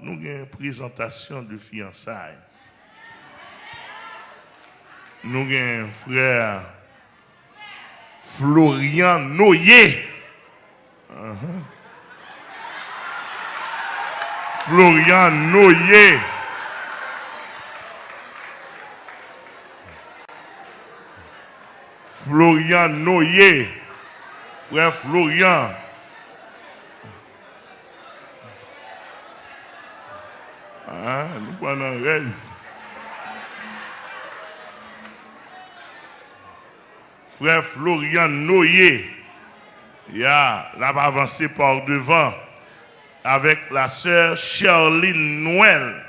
nous avons une présentation de fiançailles. Nous avons un frère Florian Noyer. Florian Noyer. Florian Noyer. Frère Florian. Nous prenons reste. Frère Florian Noyer. Là, va avancer par devant avec la sœur Charline Noël.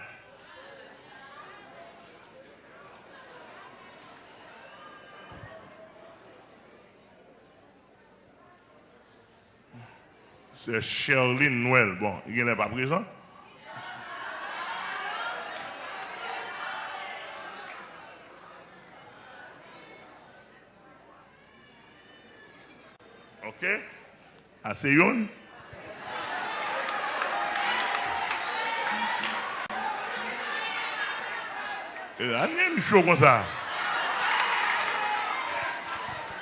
Sœur Charline Noël. Bon, il n'est pas présent. OK? Asseyons. On a une chose comme ça.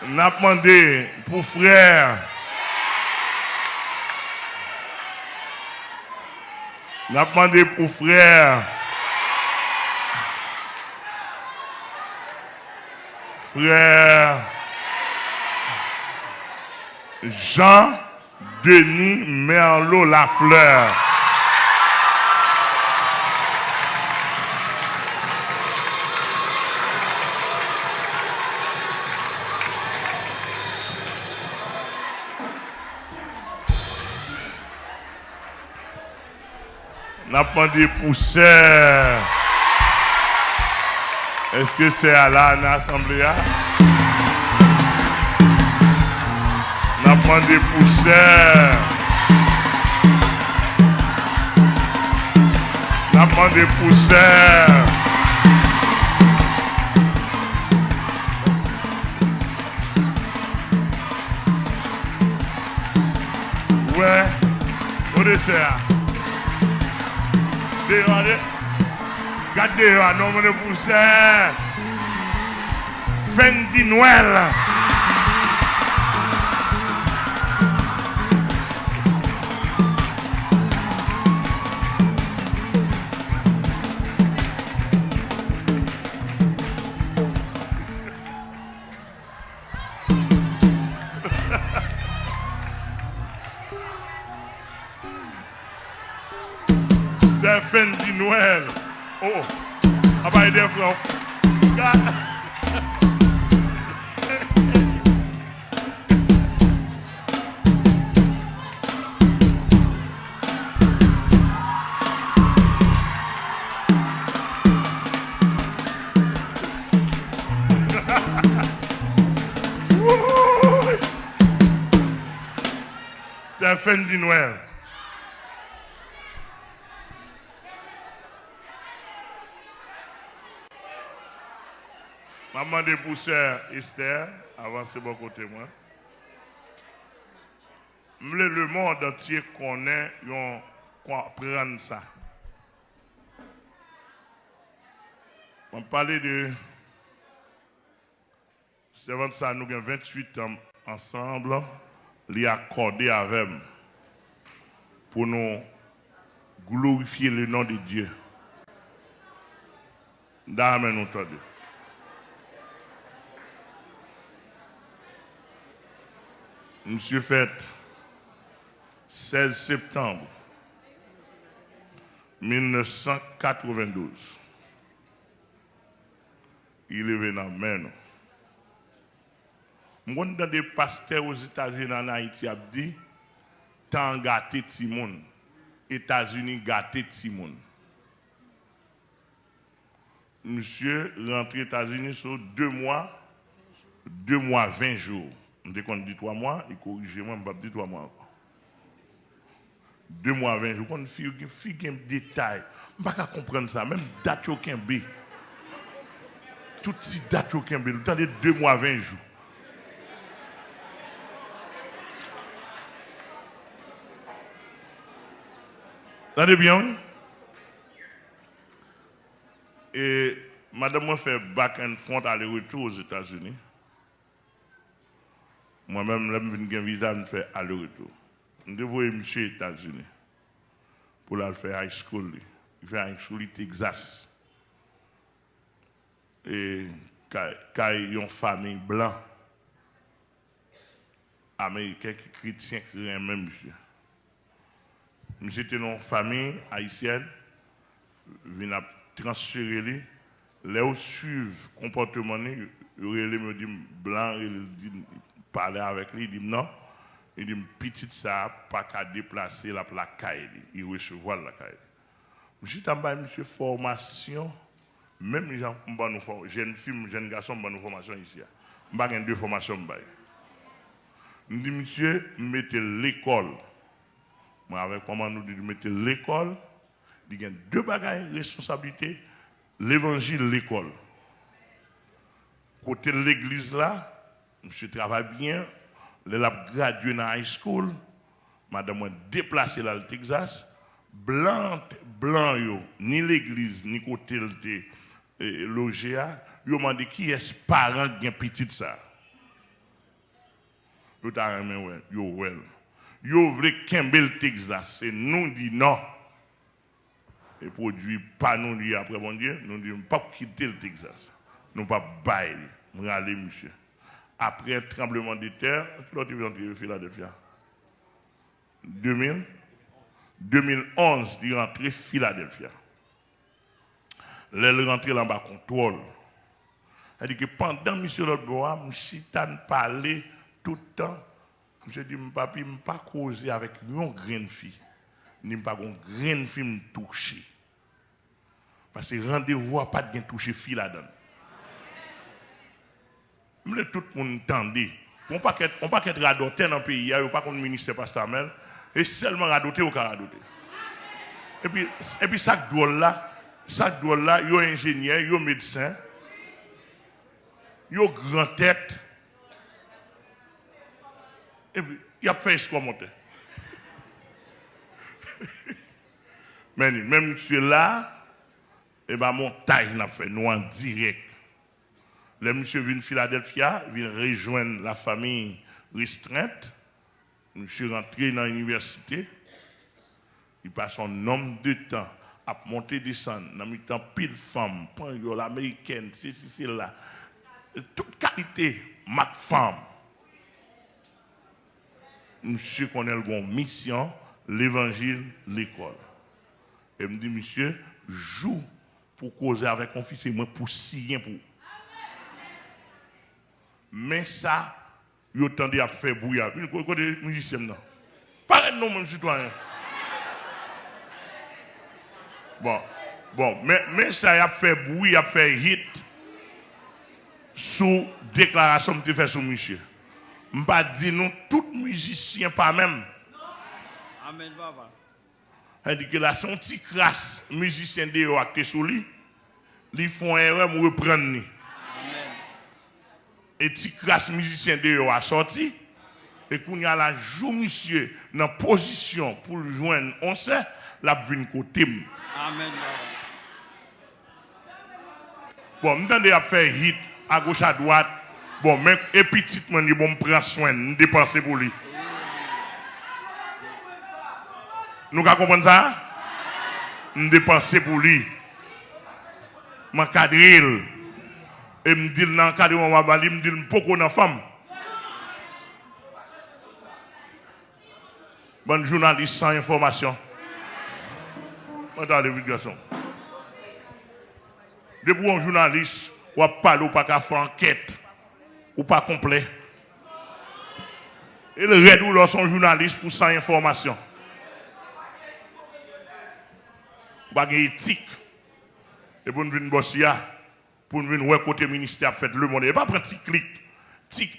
On a demandé pour frère. On a demandé pour frère. Frère Jean-Denis Merlot Lafleur. On a demandé pour sœur. Est-ce que c'est à l'assemblée? On a demandé pour sœur. On a demandé pour sœur. Ouais, au dessert. Regardez, non, on est pour sœur. Fendi Noël. C'est Fendi Noël. Oh, ah bah il est frère. C'est Fendi Noël. Maman de pousseur Esther, avancez bon côté moi. Le monde entier connaît, on prendre ça. On parlait de servant ça, nous avons 28 ans ensemble, les accorder avec nous pour nous glorifier le nom de Dieu. D'amen nous tous. Monsieur fait 16 septembre 1992. Il est venu à Meno. Moi, dans des pasteurs aux États-Unis en Haïti, a dit tant gâté Timon. États-Unis gâté Timon. Monsieur rentré aux États-Unis sur 2 mois, 20 jours. Dès qu'on dit 3 mois, il corrige moi, je ne vais pas dire 3 mois encore. 2 mois, 20 jours. Quand on fait un détail, je ne peux pas comprendre ça. Même date aucun B. Toutes ces dates aucun B. Vous avez 2 mois, 20 jours. Vous entendez bien, oui? Et madame m'a fait back and front aller-retour aux États-Unis. Moi-même, là, je viens visa, je fais aller-retour. Je devais monsieur aux États-Unis pour aller faire high school. Il fait high school au Texas. Et quand il y a une famille blanche, américain qui chrétien qui même monsieur. Monsieur était dans une famille haïtienne, vient transférer les où suivent comportement il me dit blanc il dit parler avec lui il dit non il dit petit ça pas qu'à déplacer la caille il recevoir la caille. Monsieur tamba monsieur formation même les gens nous jeune fille jeune garçon nous formation ici. M'pa gain deux formations m'ba. Nous dit monsieur mettez l'école. Moi avec comment nous dit mettez l'école, il y a deux bagages responsabilité, l'évangile l'école. Côté de l'église là, monsieur travaille bien, il a gradué dans high school, madame a déplacé là le Texas, blanc yo, ni l'église ni côté le logé, yo m'a dit qui est parent qui petit ça. Yo ta remen ouais, yo well. Yo vle Kembel Texas, c'est nous dit non. Et produit pas nous dit après bon Dieu, nous dit pas quitter le Texas. Nous pas bailler, nous aller monsieur. Après un tremblement de terre, l'autre est rentré à Philadelphie. 2011, il est rentré à Philadelphie. Là, il est rentré là bas contrôle. C'est-à-dire que pendant monsieur l'autre bois, monsieur t'a parlé tout le temps. Je dis, papi, je ne pas causer avec une grande fille. Ni pas une grande fille me toucher. Parce que rendez-vous pas de toucher fille là-dedans. Mais tout le monde entendait. On pas qu'être radoté dans le pays, il n'y a pas de ministère pastorel, et seulement radoté ou radoté. Et puis chaque drôle là, il y a ingénieur, il y a médecin, il y a grand tête. Et puis, il a fait ce qu'on monte. Même monsieur là, et ben mon taille n'a fait, nous en direct. Le monsieur vient de Philadelphie, vient rejoindre la famille restreinte. Monsieur rentré dans l'université. Il passe un nombre de temps à monter, descendre, dans le temps pile femme, panjol américaine, c'est là. Toute qualité, ma femme. Monsieur connaît une mission, l'évangile, l'école. Et me dit, monsieur, joue pour causer avec mon fils et moi pour signer pour. Mais ça, il y a tendance à faire bouillir. Une côté musicien, non. Pas non, mon citoyen. Bon, mais ça, il a fait bouillir, il a fait hit sous déclaration que tu fais sur monsieur. Je ne vais pas dire nous, tous musiciens pas même. Amen, papa. C'est-à-dire que là, son petit crasse musicien de eux qui sur lui, ils font erreur pour reprendre. Et petit crasse musicien de eux a sorti, et qu'on y a la joue monsieur dans position pour le joindre, on sait, la vine côté. Amen, papa. Bon, je vais faire hit à gauche à droite. Bon, mais et petitement, il bon prendre soin, nous dépenser pour lui. Nous comprenons ça? Nous dépenser pour lui. Je cadre. Et me dit dans le cadre, je me dis pourquoi une femme. Bon journaliste sans information. Attendez, garçon. Depuis un journaliste, ou parle ou pas faire enquête. Ou pas complet. Et le red ou son journaliste pour sans information. Pas éthique. Et pour nous venir bossia, pour nous venir côté ministère fait le monde. Et pas prendre petit clic.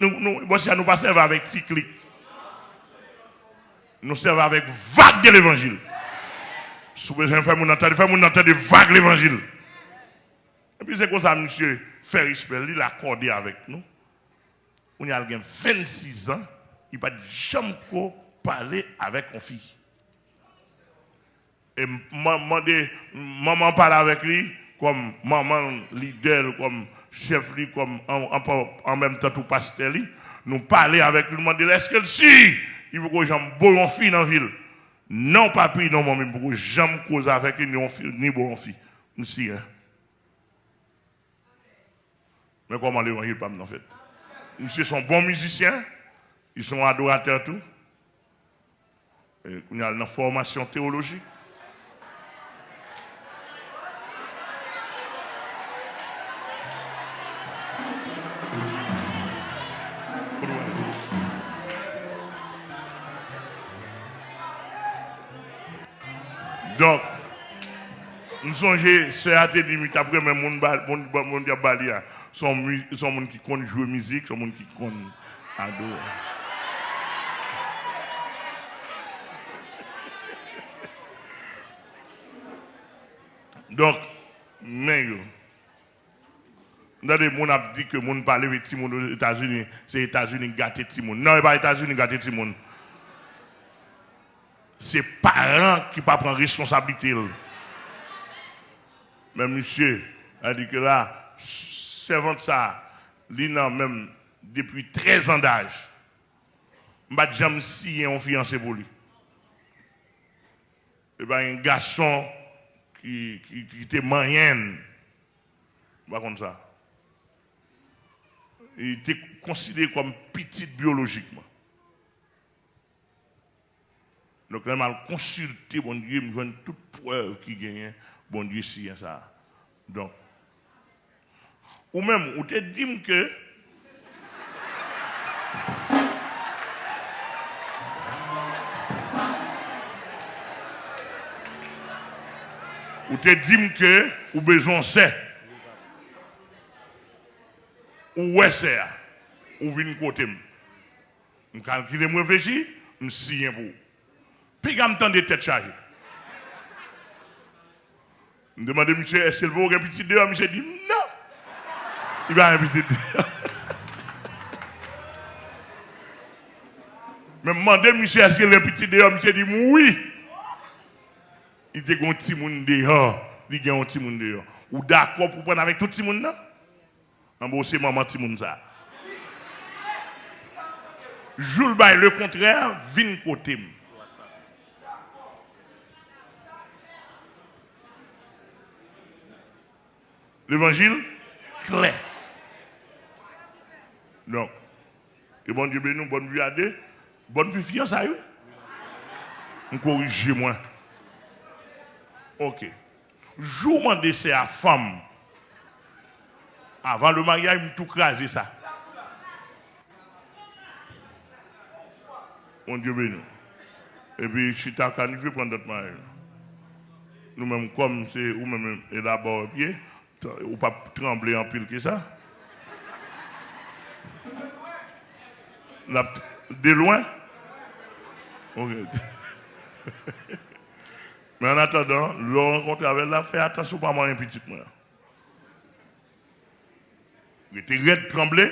Nous bossia nous pas servir avec petit clic. Nous servons avec vague de l'évangile. Si vous besoin faire mon entendre vague l'évangile. Et puis c'est comme ça monsieur Ferris Pell, il a accordé avec nous. On a 26 ans, il n'a jamais parlé avec une fille. Et maman parle avec lui, comme maman leader, comme chef, comme en même temps tout pasteur, nous parler avec lui, demander est-ce que si il faut que j'aime bon fille dans la ville. Non, papi, non, maman, pour que j'aime cause avec ni bon fille. Si, hein. Mais comment l'évangile pas en fait? Ils sont bons musiciens, ils sont adorateurs tout. Il y a une formation théologique. Donc, nous songeons, c'est à te dire, après, même mon diabalia, sont gens qui connaissent jouer musique, sont gens qui connaissent adorer. Donc, mais, dans les gens ont dit que les gens parlent avec les gens aux États-Unis, c'est les États-Unis gâtés les gens. Non, ce n'est pas les États-Unis gâtés les gens. C'est les parents qui ne prennent pas responsabilité. Mais monsieur a dit que là, servant ça, Lina même depuis 13 ans d'âge, je ne sais jamais si un fiancé pour lui. Et bien, un garçon qui était moyen, pas comme ça. Il était considéré comme petit biologiquement. Donc, là, mal consulté, bon Dieu, me donne toute preuve qui gagne, bon Dieu, si ça. Donc, ou même, ou te dit que, ou te dit que, ou besoin c'est, ou ouais c'est, ou vient côté. Je calcule, je réfléchis, je signe pour. Puis, je me tente de tête chargée. Je demande à monsieur, est-ce qu'il veut un petit dehors? Monsieur dit non. Il va un petit dehors. Mais je demande à monsieur, est-ce qu'il veut un petit dehors? Monsieur dit oui. Il dit un petit monde dehors. Il dit un petit monde dehors. Ou d'accord pour prendre avec tout petit monde? En bon, c'est maman petit monde ça. Jules Bay, le contraire, vient côté. L'évangile clair. Donc, et bon Dieu béni, bonne vie à deux, bonne vie fiançailles. On corrige moi. Ok. Jour demandé c'est à femme. Avant le mariage, je tout craser ça. Mon Dieu béni. Et puis, Chita Canifé prendre notre mariage. Nous-mêmes, comme c'est ou même élaborer pied, ou pas trembler en pile que ça. De loin. Ok. Mais en attendant, le rencontre avec la, fais attention pas moi un petit moi. Il était raide tremblé.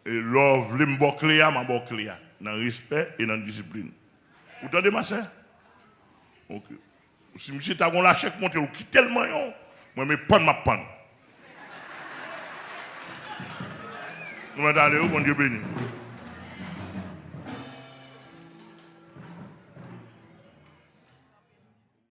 Et l'or voulait me boucler, m'a boucler. Dans le respect et dans la discipline. Vous entendez ma soeur? Ok. Si monsieur t'a gon la chèque monter ou quitte tellement yon, moi me panne ma panne. Nous m'entendez où, bon Dieu béni.